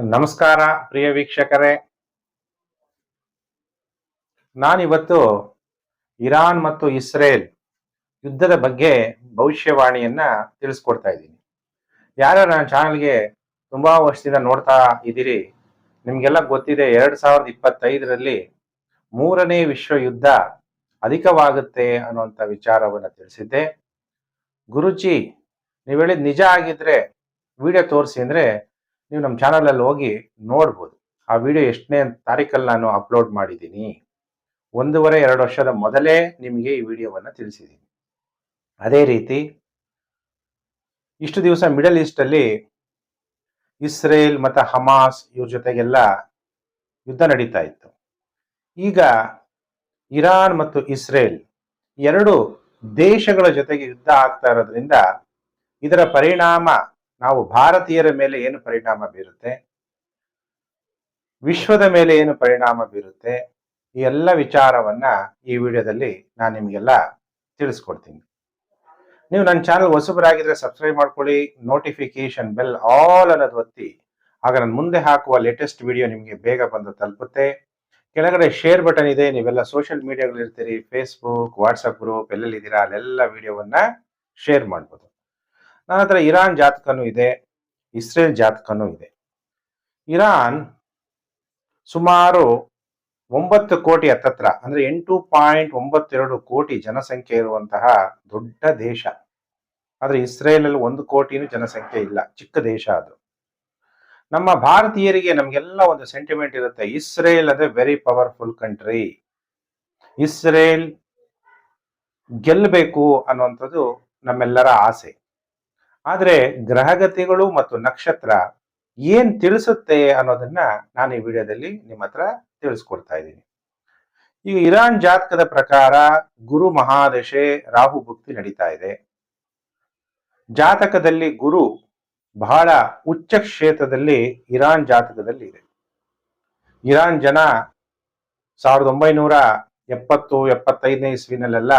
ನಮಸ್ಕಾರ ಪ್ರಿಯ ವೀಕ್ಷಕರೇ. ನಾನಿವತ್ತು ಇರಾನ್ ಮತ್ತು ಇಸ್ರೇಲ್ ಯುದ್ಧದ ಬಗ್ಗೆ ಭವಿಷ್ಯವಾಣಿಯನ್ನ ತಿಳಿಸ್ಕೊಡ್ತಾ ಇದ್ದೀನಿ. ಯಾರು ನನ್ನ ಚಾನಲ್ಗೆ ತುಂಬಾ ವರ್ಷದಿಂದ ನೋಡ್ತಾ ಇದ್ದೀರಿ, ನಿಮ್ಗೆಲ್ಲ ಗೊತ್ತಿದೆ 2025ರಲ್ಲಿ ಮೂರನೇ ವಿಶ್ವ ಯುದ್ಧ ಅಧಿಕವಾಗುತ್ತೆ ಅನ್ನುವಂಥ ವಿಚಾರವನ್ನು ತಿಳಿಸಿದ್ದೆ. ಗುರುಜಿ, ನೀವು ಹೇಳಿದ ನಿಜ ಆಗಿದ್ರೆ ವಿಡಿಯೋ ತೋರಿಸಿ ಅಂದ್ರೆ ನೀವು ನಮ್ಮ ಚಾನಲಲ್ಲಿ ಹೋಗಿ ನೋಡ್ಬೋದು. ಆ ವಿಡಿಯೋ ಎಷ್ಟನೇ ತಾರೀಕಲ್ಲಿ ನಾನು ಅಪ್ಲೋಡ್ ಮಾಡಿದ್ದೀನಿ. 1.5-2 ವರ್ಷದ ಮೊದಲೇ ನಿಮಗೆ ಈ ವಿಡಿಯೋವನ್ನು ತಿಳಿಸಿದ್ದೀನಿ. ಅದೇ ರೀತಿ ಇಷ್ಟು ದಿವಸ ಮಿಡಲ್ ಈಸ್ಟ್ ಅಲ್ಲಿ ಇಸ್ರೇಲ್ ಮತ್ತು ಹಮಾಸ್ ಇವ್ರ ಜೊತೆಗೆಲ್ಲ ಯುದ್ಧ ನಡೀತಾ ಇತ್ತು. ಈಗ ಇರಾನ್ ಮತ್ತು ಇಸ್ರೇಲ್ ಎರಡು ದೇಶಗಳ ಜೊತೆಗೆ ಯುದ್ಧ ಆಗ್ತಾ ಇರೋದ್ರಿಂದ ಇದರ ಪರಿಣಾಮ ನಾವು ಭಾರತೀಯರ ಮೇಲೆ ಏನು ಪರಿಣಾಮ ಬೀರುತ್ತೆ, ವಿಶ್ವದ ಮೇಲೆ ಏನು ಪರಿಣಾಮ ಬೀರುತ್ತೆ, ಈ ಎಲ್ಲ ವಿಚಾರವನ್ನ ಈ ವಿಡಿಯೋದಲ್ಲಿ ನಾನು ನಿಮಗೆಲ್ಲ ತಿಳಿಸ್ಕೊಡ್ತೀನಿ. ನೀವು ನನ್ನ ಚಾನಲ್ ಹೊಸಬರಾಗಿದ್ರೆ ಸಬ್ಸ್ಕ್ರೈಬ್ ಮಾಡ್ಕೊಳ್ಳಿ, ನೋಟಿಫಿಕೇಶನ್ ಬೆಲ್ ಆಲ್ ಅನ್ನೋದು ಒತ್ತಿ. ಆಗ ನಾನು ಮುಂದೆ ಹಾಕುವ ಲೇಟೆಸ್ಟ್ ವಿಡಿಯೋ ನಿಮಗೆ ಬೇಗ ಬಂದು ತಲುಪುತ್ತೆ. ಕೆಳಗಡೆ ಶೇರ್ ಬಟನ್ ಇದೆ, ನೀವೆಲ್ಲ ಸೋಷಿಯಲ್ ಮೀಡಿಯಾಗಳಿರ್ತೀರಿ, ಫೇಸ್ಬುಕ್, ವಾಟ್ಸಪ್ ಗ್ರೂಪ್ ಎಲ್ಲೆಲ್ಲಿದ್ದೀರಾ ಅಲ್ಲೆಲ್ಲ ವಿಡಿಯೋವನ್ನ ಶೇರ್ ಮಾಡ್ಬೋದು. ನನ್ನ ಹತ್ರ ಇರಾನ್ ಜಾತಕನೂ ಇದೆ, ಇಸ್ರೇಲ್ ಜಾತಕನೂ ಇದೆ. ಇರಾನ್ ಸುಮಾರು 9 ಕೋಟಿ ಹತ್ತತ್ರ, ಅಂದ್ರೆ 8.92 ಕೋಟಿ ಜನಸಂಖ್ಯೆ ಇರುವಂತಹ ದೊಡ್ಡ ದೇಶ. ಆದ್ರೆ ಇಸ್ರೇಲ್ ಅಲ್ಲಿ 1 ಕೋಟಿನೂ ಜನಸಂಖ್ಯೆ ಇಲ್ಲ, ಚಿಕ್ಕ ದೇಶ ಅದು. ನಮ್ಮ ಭಾರತೀಯರಿಗೆ ನಮ್ಗೆಲ್ಲ ಒಂದು ಸೆಂಟಿಮೆಂಟ್ ಇರುತ್ತೆ, ಇಸ್ರೇಲ್ ಅಂದ್ರೆ ವೆರಿ ಪವರ್ಫುಲ್ ಕಂಟ್ರಿ, ಇಸ್ರೇಲ್ ಗೆಲ್ಲಬೇಕು ಅನ್ನುವಂಥದ್ದು ನಮ್ಮೆಲ್ಲರ ಆಸೆ. ಆದ್ರೆ ಗ್ರಹಗತಿಗಳು ಮತ್ತು ನಕ್ಷತ್ರ ಏನ್ ತಿಳಿಸುತ್ತೆ ಅನ್ನೋದನ್ನ ನಾನು ಈ ವಿಡಿಯೋದಲ್ಲಿ ನಿಮ್ಮ ಹತ್ರ ತಿಳಿಸ್ಕೊಡ್ತಾ ಇದ್ದೀನಿ. ಈಗ ಇರಾನ್ ಜಾತಕದ ಪ್ರಕಾರ ಗುರು ಮಹಾದಶೆ ರಾಹು ಭುಕ್ತಿ ನಡೀತಾ ಇದೆ. ಜಾತಕದಲ್ಲಿ ಗುರು ಬಹಳ ಉಚ್ಚ ಕ್ಷೇತ್ರದಲ್ಲಿ ಇರಾನ್ ಜಾತಕದಲ್ಲಿ ಇದೆ. ಇರಾನ್ ಜನ 1970-75ನೇ ಇಸ್ವಿನಲ್ಲೆಲ್ಲ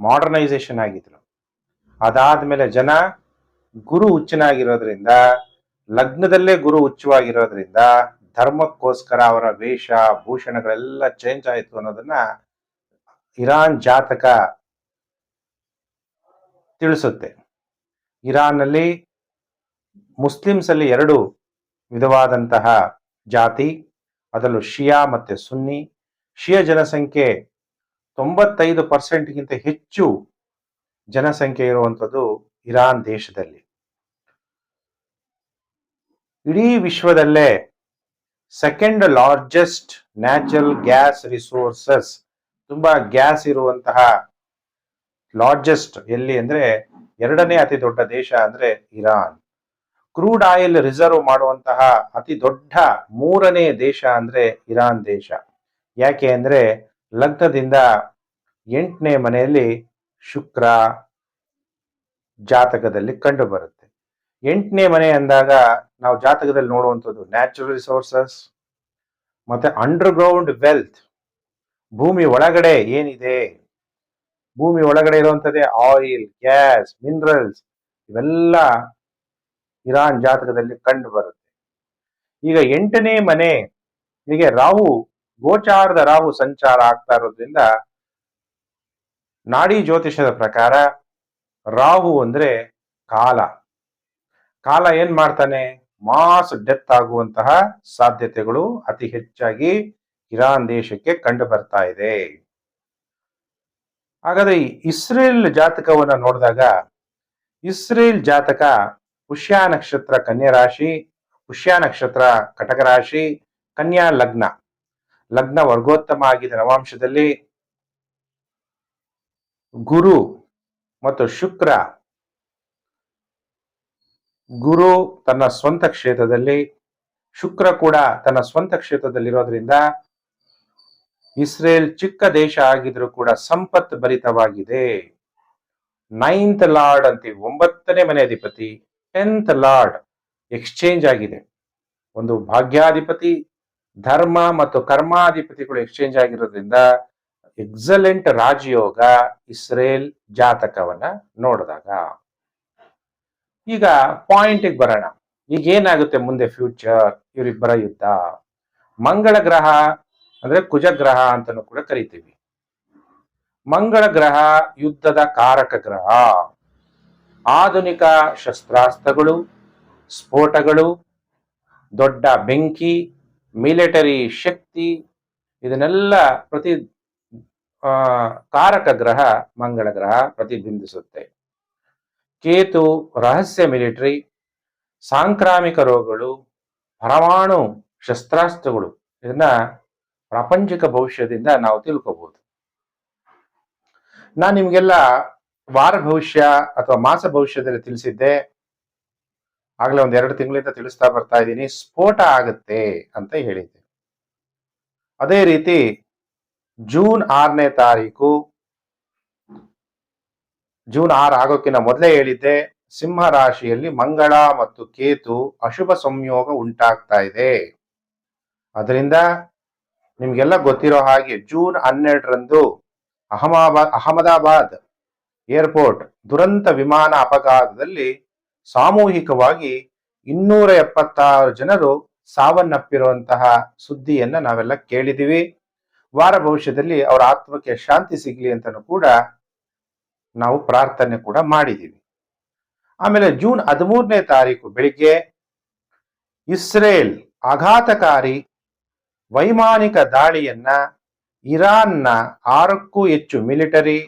ಮಾಡರ್ನೈಸೇಷನ್ ಆಗಿದ್ರು. ಅದಾದ್ಮೇಲೆ ಜನ ಗುರು ಹುಚ್ಚನಾಗಿರೋದ್ರಿಂದ, ಲಗ್ನದಲ್ಲೇ ಗುರು ಹುಚ್ಚವಾಗಿರೋದ್ರಿಂದ ಧರ್ಮಕ್ಕೋಸ್ಕರ ಅವರ ವೇಷ ಭೂಷಣಗಳೆಲ್ಲ ಚೇಂಜ್ ಆಯಿತು ಅನ್ನೋದನ್ನ ಇರಾನ್ ಜಾತಕ ತಿಳಿಸುತ್ತೆ. ಇರಾನ್ನಲ್ಲಿ ಮುಸ್ಲಿಮ್ಸ್ ಅಲ್ಲಿ 2 ವಿಧವಾದಂತಹ ಜಾತಿ, ಅದರಲ್ಲೂ ಶಿಯಾ ಮತ್ತೆ ಸುನ್ನಿ. ಶಿಯಾ ಜನಸಂಖ್ಯೆ 95%ಗಿಂತ ಹೆಚ್ಚು ಜನಸಂಖ್ಯೆ ಇರುವಂಥದ್ದು ಇರಾನ್ ದೇಶದಲ್ಲಿ. ಇಡೀ ವಿಶ್ವದಲ್ಲೇ second largest natural gas resources, ತುಂಬಾ ಗ್ಯಾಸ್ ಇರುವಂತಹ ಲಾರ್ಜೆಸ್ಟ್ ಎಲ್ಲಿ ಅಂದ್ರೆ 2ನೇ ಅತಿ ದೊಡ್ಡ ದೇಶ ಅಂದ್ರೆ ಇರಾನ್. ಕ್ರೂಡ್ ಆಯಿಲ್ ರಿಸರ್ವ್ ಮಾಡುವಂತಹ ಅತಿ ದೊಡ್ಡ 3ನೇ ದೇಶ ಅಂದ್ರೆ ಇರಾನ್ ದೇಶ. ಯಾಕೆ ಅಂದ್ರೆ ಲಗ್ನದಿಂದ 8ನೇ ಮನೆಯಲ್ಲಿ ಶುಕ್ರ ಜಾತಕದಲ್ಲಿ ಕಂಡು ಬರುತ್ತೆ. 8ನೇ ಮನೆ ಅಂದಾಗ ನಾವು ಜಾತಕದಲ್ಲಿ ನೋಡುವಂಥದ್ದು ನ್ಯಾಚುರಲ್ ರಿಸೋರ್ಸಸ್ ಮತ್ತೆ ಅಂಡರ್ಗ್ರೌಂಡ್ ವೆಲ್ತ್, ಭೂಮಿ ಒಳಗಡೆ ಏನಿದೆ, ಭೂಮಿ ಒಳಗಡೆ ಇರುವಂಥದ್ದೇ ಆಯಿಲ್, ಗ್ಯಾಸ್, ಮಿನರಲ್ಸ್, ಇವೆಲ್ಲ ಇರಾನ್ ಜಾತಕದಲ್ಲಿ ಕಂಡು ಬರುತ್ತೆ. ಈಗ 8ನೇ ಮನೆ ಹೀಗೆ ರಾಹು, ಗೋಚಾರದ ರಾಹು ಸಂಚಾರ ಆಗ್ತಾ ಇರೋದ್ರಿಂದ ನಾಡಿ ಜ್ಯೋತಿಷದ ಪ್ರಕಾರ ರಾಹು ಅಂದ್ರೆ ಕಾಲ. ಕಾಲ ಏನ್ ಮಾಡ್ತಾನೆ, ಮಾಸ್ ಡೆತ್ ಆಗುವಂತಹ ಸಾಧ್ಯತೆಗಳು ಅತಿ ಹೆಚ್ಚಾಗಿ ಇರಾನ್ ದೇಶಕ್ಕೆ ಕಂಡು ಬರ್ತಾ ಇದೆ. ಹಾಗಾದ್ರೆ ಇಸ್ರೇಲ್ ಜಾತಕವನ್ನ ನೋಡಿದಾಗ, ಇಸ್ರೇಲ್ ಜಾತಕ ಪುಷ್ಯ ನಕ್ಷತ್ರ ಕನ್ಯಾ ರಾಶಿ, ಪುಷ್ಯ ನಕ್ಷತ್ರ ಕಟಕ ರಾಶಿ, ಕನ್ಯಾ ಲಗ್ನ, ಲಗ್ನ ವರ್ಗೋತ್ತಮ ಆಗಿದೆ ನವಾಂಶದಲ್ಲಿ. ಗುರು ಮತ್ತು ಶುಕ್ರ, ಗುರು ತನ್ನ ಸ್ವಂತ ಕ್ಷೇತ್ರದಲ್ಲಿ, ಶುಕ್ರ ಕೂಡ ತನ್ನ ಸ್ವಂತ ಕ್ಷೇತ್ರದಲ್ಲಿರೋದ್ರಿಂದ ಇಸ್ರೇಲ್ ಚಿಕ್ಕ ದೇಶ ಆಗಿದ್ರು ಕೂಡ ಸಂಪತ್ ಭರಿತವಾಗಿದೆ. 9th ಲಾರ್ಡ್ ಅಂತೀವಿ, 9ನೇ ಮನೆ ಅಧಿಪತಿ, 10th ಲಾರ್ಡ್ ಎಕ್ಸ್ಚೇಂಜ್ ಆಗಿದೆ. ಒಂದು ಭಾಗ್ಯಾಧಿಪತಿ, ಧರ್ಮ ಮತ್ತು ಕರ್ಮಾಧಿಪತಿಗಳು ಎಕ್ಸ್ಚೇಂಜ್ ಆಗಿರೋದ್ರಿಂದ ಎಕ್ಸಲೆಂಟ್ ರಾಜಯೋಗ ಇಸ್ರೇಲ್ ಜಾತಕವನ್ನ ನೋಡಿದಾಗ. ಈಗ ಪಾಯಿಂಟ್ಗೆ ಬರೋಣ. ಈಗ ಏನಾಗುತ್ತೆ ಮುಂದೆ ಫ್ಯೂಚರ್, ಇವರಿಬ್ಬರ ಯುದ್ಧ. ಮಂಗಳ ಗ್ರಹ ಅಂದ್ರೆ ಕುಜ ಗ್ರಹ ಅಂತಾನು ಕೂಡ ಕರಿತೀವಿ. ಮಂಗಳ ಗ್ರಹ ಯುದ್ಧದ ಕಾರಕ ಗ್ರಹ. ಆಧುನಿಕ ಶಸ್ತ್ರಾಸ್ತ್ರಗಳು, ಸ್ಫೋಟಗಳು, ದೊಡ್ಡ ಬೆಂಕಿ, ಮಿಲಿಟರಿ ಶಕ್ತಿ, ಇದನ್ನೆಲ್ಲ ಕಾರಕ ಗ್ರಹ ಮಂಗಳ ಗ್ರಹ ಪ್ರತಿಬಿಂಬಿಸುತ್ತೆ. ಕೇತು ರಹಸ್ಯ ಮಿಲಿಟರಿ, ಸಾಂಕ್ರಾಮಿಕ ರೋಗಗಳು, ಪರಮಾಣು ಶಸ್ತ್ರಾಸ್ತ್ರಗಳು, ಇದನ್ನ ಪ್ರಾಪಂಚಿಕ ಭವಿಷ್ಯದಿಂದ ನಾವು ತಿಳ್ಕೋಬಹುದು. ನಾನು ನಿಮ್ಗೆಲ್ಲ ವಾರ ಭವಿಷ್ಯ ಅಥವಾ ಮಾಸ ಭವಿಷ್ಯದಲ್ಲಿ ತಿಳಿಸಿದ್ದೆ. ಆಗ್ಲೇ 1-2 ತಿಂಗಳಿಂದ ತಿಳಿಸ್ತಾ ಬರ್ತಾ ಇದ್ದೀನಿ, ಸ್ಫೋಟ ಆಗುತ್ತೆ ಅಂತ ಹೇಳಿದ್ದೆ. ಅದೇ ರೀತಿ ಜೂನ್ 6ನೇ ತಾರೀಕು, ಜೂನ್ 6 ಆಗೋಕ್ಕಿಂತ ಮೊದಲೇ ಹೇಳಿದ್ದೆ, ಸಿಂಹ ರಾಶಿಯಲ್ಲಿ ಮಂಗಳ ಮತ್ತು ಕೇತು ಅಶುಭ ಸಂಯೋಗ ಉಂಟಾಗ್ತಾ ಇದೆ. ಅದರಿಂದ ನಿಮ್ಗೆಲ್ಲ ಗೊತ್ತಿರೋ ಹಾಗೆ ಜೂನ್ 12ರಂದು ಅಹಮದಾಬಾದ್ ಏರ್ಪೋರ್ಟ್ ದುರಂತ ವಿಮಾನ ಅಪಘಾತದಲ್ಲಿ ಸಾಮೂಹಿಕವಾಗಿ 276 ಜನರು ಸಾವನ್ನಪ್ಪಿರುವಂತಹ ಸುದ್ದಿಯನ್ನ ನಾವೆಲ್ಲ ಕೇಳಿದೀವಿ. ವಾರ ಭವಿಷ್ಯದಲ್ಲಿ ಅವರ ಆತ್ಮಕ್ಕೆ ಶಾಂತಿ ಸಿಗ್ಲಿ ಅಂತಲೂ ಕೂಡ ನಾವು ಪ್ರಾರ್ಥನೆ ಕೂಡ ಮಾಡಿದ್ದೀವಿ. ಆಮೇಲೆ ಜೂನ್ 13ನೇ ತಾರೀಕು ಬೆಳಿಗ್ಗೆ ಇಸ್ರೇಲ್ ಆಘಾತಕಾರಿ ವೈಮಾನಿಕ ದಾಳಿಯನ್ನ ಇರಾನ್ನ 6ಕ್ಕೂ ಹೆಚ್ಚು ಮಿಲಿಟರಿ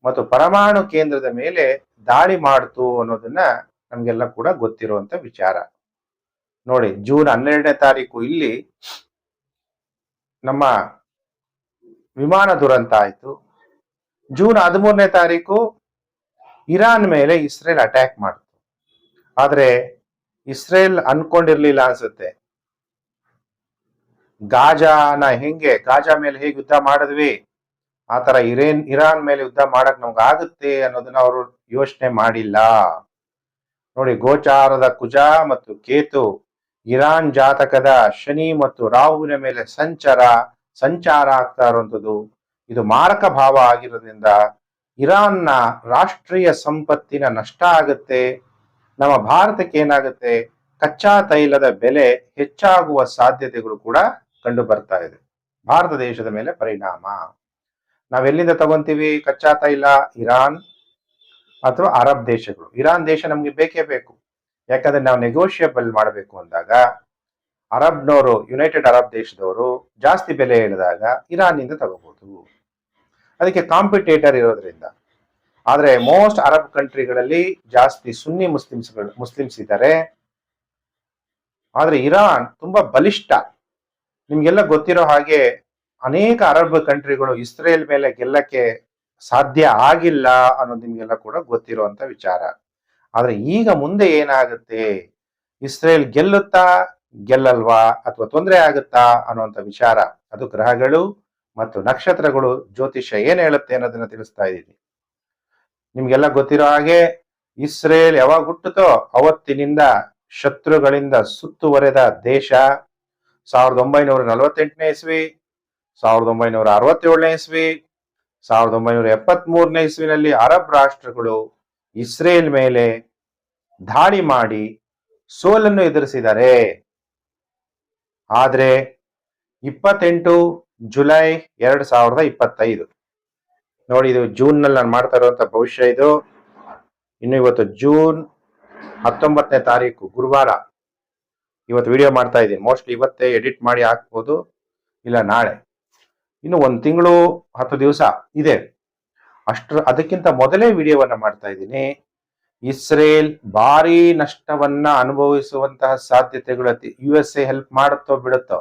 ಮತ್ತು ಪರಮಾಣು ಕೇಂದ್ರದ ಮೇಲೆ ದಾಳಿ ಮಾಡ್ತು ಅನ್ನೋದನ್ನ ನಮ್ಗೆಲ್ಲ ಕೂಡ ಗೊತ್ತಿರುವಂತ ವಿಚಾರ. ನೋಡಿ, ಜೂನ್ 12ನೇ ತಾರೀಕು ಇಲ್ಲಿ ನಮ್ಮ ವಿಮಾನ ದುರಂತ ಆಯ್ತು. ಜೂನ್ 13ನೇ ತಾರೀಕು ಇರಾನ್ ಮೇಲೆ ಇಸ್ರೇಲ್ ಅಟ್ಯಾಕ್ ಮಾಡ್ತು. ಆದ್ರೆ ಇಸ್ರೇಲ್ ಅನ್ಕೊಂಡಿರ್ಲಿಲ್ಲ ಅನ್ಸುತ್ತೆ, ಗಾಜಾ ಮೇಲೆ ಹೇಗೆ ಯುದ್ಧ ಮಾಡಿದ್ವಿ, ಆ ತರ ಇರಾನ್ ಮೇಲೆ ಯುದ್ಧ ಮಾಡಕ್ ನಮ್ಗೆ ಆಗುತ್ತೆ ಅನ್ನೋದನ್ನ ಅವರು ಯೋಚನೆ ಮಾಡಿಲ್ಲ. ನೋಡಿ, ಗೋಚಾರದ ಕುಜ ಮತ್ತು ಕೇತು ಇರಾನ್ ಜಾತಕದ ಶನಿ ಮತ್ತು ರಾಹುವಿನ ಮೇಲೆ ಸಂಚಾರ ಆಗ್ತಾ ಇರುವಂಥದ್ದು, ಇದು ಮಾರಕ ಭಾವ ಆಗಿರೋದ್ರಿಂದ ಇರಾನ್ನ ರಾಷ್ಟ್ರೀಯ ಸಂಪತ್ತಿನ ನಷ್ಟ ಆಗುತ್ತೆ. ನಮ್ಮ ಭಾರತಕ್ಕೆ ಏನಾಗುತ್ತೆ, ಕಚ್ಚಾ ತೈಲದ ಬೆಲೆ ಹೆಚ್ಚಾಗುವ ಸಾಧ್ಯತೆಗಳು ಕೂಡ ಕಂಡು ಬರ್ತಾ ಇದೆ. ಭಾರತ ದೇಶದ ಮೇಲೆ ಪರಿಣಾಮ. ನಾವೆಲ್ಲಿಂದ ತಗೊಂತೀವಿ ಕಚ್ಚಾ ತೈಲ? ಇರಾನ್ ಅಥವಾ ಅರಬ್ ದೇಶಗಳು. ಇರಾನ್ ದೇಶ ನಮ್ಗೆ ಬೇಕೇ ಬೇಕು, ಯಾಕಂದ್ರೆ ನಾವು ನೆಗೋಷಿಯಬಲ್ ಮಾಡಬೇಕು ಅಂದಾಗ ಅರಬ್ನವರು, ಯುನೈಟೆಡ್ ಅರಬ್ ದೇಶದವರು ಜಾಸ್ತಿ ಬೆಲೆ ಹೇಳಿದಾಗ ಇರಾನ್ನಿಂದ ತಗೋಬಹುದು, ಅದಕ್ಕೆ ಕಾಂಪಿಟೇಟರ್ ಇರೋದ್ರಿಂದ. ಆದ್ರೆ ಮೋಸ್ಟ್ ಅರಬ್ ಕಂಟ್ರಿಗಳಲ್ಲಿ ಜಾಸ್ತಿ ಸುನ್ನಿ ಮುಸ್ಲಿಮ್ಸ್ ಇದ್ದಾರೆ. ಆದ್ರೆ ಇರಾನ್ ತುಂಬಾ ಬಲಿಷ್ಠ. ನಿಮ್ಗೆಲ್ಲ ಗೊತ್ತಿರೋ ಹಾಗೆ ಅನೇಕ ಅರಬ್ ಕಂಟ್ರಿಗಳು ಇಸ್ರೇಲ್ ಮೇಲೆ ಗೆಲ್ಲಕ್ಕೆ ಸಾಧ್ಯ ಆಗಿಲ್ಲ ಅನ್ನೋದು ನಿಮ್ಗೆಲ್ಲ ಕೂಡ ಗೊತ್ತಿರುವಂತ ವಿಚಾರ. ಆದ್ರೆ ಈಗ ಮುಂದೆ ಏನಾಗುತ್ತೆ, ಇಸ್ರೇಲ್ ಗೆಲ್ಲುತ್ತಾ ಗೆಲ್ಲಲ್ವಾ ಅಥವಾ ತೊಂದರೆ ಆಗುತ್ತಾ ಅನ್ನುವಂಥ ವಿಚಾರ, ಅದು ಗ್ರಹಗಳು ಮತ್ತು ನಕ್ಷತ್ರಗಳು ಜ್ಯೋತಿಷ್ಯ ಏನ್ ಹೇಳುತ್ತೆ ಅನ್ನೋದನ್ನ ತಿಳಿಸ್ತಾ ಇದ್ದೀನಿ. ನಿಮ್ಗೆಲ್ಲ ಗೊತ್ತಿರೋ ಹಾಗೆ ಇಸ್ರೇಲ್ ಯಾವಾಗ ಹುಟ್ಟುತ್ತೋ ಅವತ್ತಿನಿಂದ ಶತ್ರುಗಳಿಂದ ಸುತ್ತುವರೆದ ದೇಶ. 1948ನೇ ಇಸ್ವಿ, 1967ನೇ ಇಸ್ವಿ, 1973ನೇ ಇಸ್ವಿನಲ್ಲಿ ಅರಬ್ ರಾಷ್ಟ್ರಗಳು ಇಸ್ರೇಲ್ ಮೇಲೆ ದಾಳಿ ಮಾಡಿ ಸೋಲನ್ನು ಎದುರಿಸಿದ್ದಾರೆ. ಆದ್ರೆ 28 ಜುಲೈ 2025, ನೋಡಿ, ಇದು ಜೂನ್ ನಲ್ಲಿ ನಾನು ಮಾಡ್ತಾ ಇರುವಂತ ಭವಿಷ್ಯ ಇದು. ಇನ್ನು ಇವತ್ತು ಜೂನ್ 19ನೇ ತಾರೀಕು ಗುರುವಾರ, ಇವತ್ತು ವಿಡಿಯೋ ಮಾಡ್ತಾ ಇದ್ದೀನಿ. ಮೋಸ್ಟ್ಲಿ ಇವತ್ತೇ ಎಡಿಟ್ ಮಾಡಿ ಹಾಕ್ಬೋದು, ಇಲ್ಲ ನಾಳೆ. ಇನ್ನು 1 ತಿಂಗಳು 10 ದಿವಸ ಇದೆ. ಅದಕ್ಕಿಂತ ಮೊದಲೇ ವಿಡಿಯೋವನ್ನ ಮಾಡ್ತಾ ಇದ್ದೀನಿ. ಇಸ್ರೇಲ್ ಭಾರಿ ನಷ್ಟವನ್ನ ಅನುಭವಿಸುವಂತಹ ಸಾಧ್ಯತೆಗಳು. USA ಹೆಲ್ಪ್ ಮಾಡುತ್ತೋ ಬಿಡುತ್ತೋ,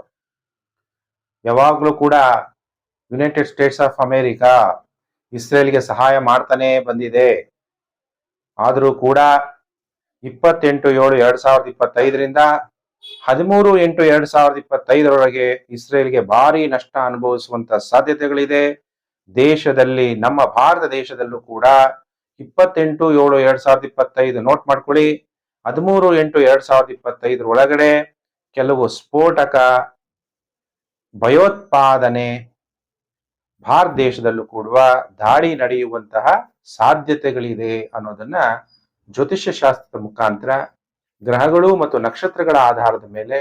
ಯಾವಾಗ್ಲೂ ಕೂಡ ಯುನೈಟೆಡ್ ಸ್ಟೇಟ್ಸ್ ಆಫ್ ಅಮೆರಿಕಾ ಇಸ್ರೇಲ್ಗೆ ಸಹಾಯ ಮಾಡ್ತಾನೆ ಬಂದಿದೆ. ಆದರೂ ಕೂಡ 28/7/2025ರಿಂದ 13/8/2025ರೊಳಗೆ ಇಸ್ರೇಲ್ಗೆ ಭಾರಿ ನಷ್ಟ ಅನುಭವಿಸುವಂತ ಸಾಧ್ಯತೆಗಳಿದೆ. ದೇಶದಲ್ಲಿ, ನಮ್ಮ ಭಾರತ ದೇಶದಲ್ಲೂ ಕೂಡ 28/7/2025 ನೋಟ್ ಮಾಡ್ಕೊಳ್ಳಿ. 13/8/2025 ಒಳಗಡೆ ಕೆಲವು ಸ್ಫೋಟಕ ಭಯೋತ್ಪಾದನೆ ಭಾರತ ದೇಶದಲ್ಲೂ ಕೂಡ ದಾಳಿ ನಡೆಯುವಂತಹ ಸಾಧ್ಯತೆಗಳಿದೆ ಅನ್ನೋದನ್ನ ಜ್ಯೋತಿಷ್ಯ ಶಾಸ್ತ್ರದ ಮುಖಾಂತರ ಗ್ರಹಗಳು ಮತ್ತು ನಕ್ಷತ್ರಗಳ ಆಧಾರದ ಮೇಲೆ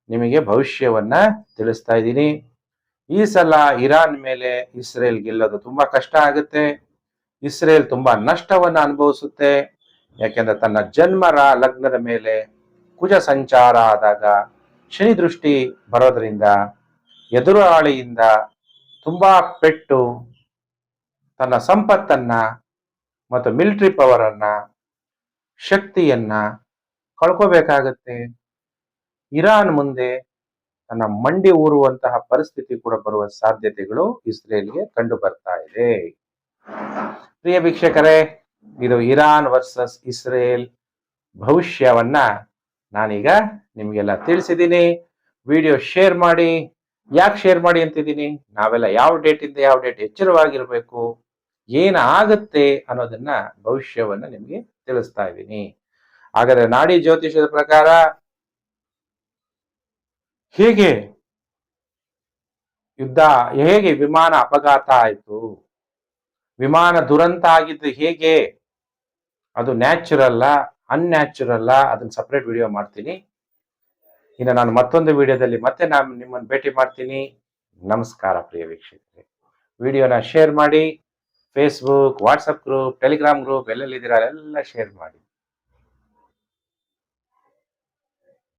ನಿಮಗೆ ಭವಿಷ್ಯವನ್ನ ತಿಳಿಸ್ತಾ ಇದ್ದೀನಿ. ಈ ಸಲ ಇರಾನ್ ಮೇಲೆ ಇಸ್ರೇಲ್ ಗೆಲ್ಲೋದು ತುಂಬಾ ಕಷ್ಟ ಆಗುತ್ತೆ. ಇಸ್ರೇಲ್ ತುಂಬಾ ನಷ್ಟವನ್ನ ಅನುಭವಿಸುತ್ತೆ. ಯಾಕೆಂದ್ರೆ ತನ್ನ ಲಗ್ನದ ಮೇಲೆ ಕುಜ ಸಂಚಾರ ಆದಾಗ ಶನಿ ದೃಷ್ಟಿ ಬರೋದ್ರಿಂದ ಎದುರಾಳಿಯಿಂದ ತುಂಬಾ ಪೆಟ್ಟು, ತನ್ನ ಸಂಪತ್ತನ್ನ ಮತ್ತು ಮಿಲಿಟರಿ ಪವರ್ ಅನ್ನ, ಶಕ್ತಿಯನ್ನ ಕಳ್ಕೋಬೇಕಾಗತ್ತೆ. ಇರಾನ್ ಮುಂದೆ ತನ್ನ ಮಂಡಿ ಊರುವಂತಹ ಪರಿಸ್ಥಿತಿ ಕೂಡ ಬರುವ ಸಾಧ್ಯತೆಗಳು ಇಸ್ರೇಲ್ಗೆ ಕಂಡು ಬರ್ತಾ ಇದೆ. ಪ್ರಿಯ ವೀಕ್ಷಕರೇ, ಇದು ಇರಾನ್ ವರ್ಸಸ್ ಇಸ್ರೇಲ್ ಭವಿಷ್ಯವನ್ನ ನಾನೀಗ ನಿಮ್ಗೆಲ್ಲ ತಿಳಿಸಿದ್ದೀನಿ. ವಿಡಿಯೋ ಶೇರ್ ಮಾಡಿ. ಯಾಕೆ ಶೇರ್ ಮಾಡಿ ಅಂತಿದ್ದೀನಿ? ನಾವೆಲ್ಲ ಯಾವ ಡೇಟ್ ಇಂದ ಯಾವ ಡೇಟ್ ಎಚ್ಚರವಾಗಿರ್ಬೇಕು, ಏನಾಗುತ್ತೆ ಅನ್ನೋದನ್ನ ಭವಿಷ್ಯವನ್ನ ನಿಮ್ಗೆ ತಿಳಿಸ್ತಾ ಇದ್ದೀನಿ. ಹಾಗಾದ್ರೆ ನಾಡಿ ಜ್ಯೋತಿಷದ ಪ್ರಕಾರ ಹೇಗೆ ಯುದ್ಧ, ಹೇಗೆ ವಿಮಾನ ಅಪಘಾತ ಆಯ್ತು, ವಿಮಾನ ದುರಂತ ಆಗಿದ್ದು ಹೇಗೆ, ಅದು ನ್ಯಾಚುರಲ್ಲ ಅನ್ಯಾಚುರಲ್ಲ, ಅದನ್ನ ಸಪರೇಟ್ ವಿಡಿಯೋ ಮಾಡ್ತೀನಿ. ಇನ್ನು ನಾನು ಮತ್ತೊಂದು ವಿಡಿಯೋದಲ್ಲಿ ಮತ್ತೆ ನಾನು ನಿಮ್ಮನ್ನು ಭೇಟಿ ಮಾಡ್ತೀನಿ. ನಮಸ್ಕಾರ ಪ್ರಿಯ ವೀಕ್ಷಕರೇ. ವಿಡಿಯೋನ ಶೇರ್ ಮಾಡಿ. Facebook, WhatsApp group, Telegram group ಎಲ್ಲೆಲ್ಲಿದ್ದೀರಾ ಎಲ್ಲ ಶೇರ್ ಮಾಡಿ.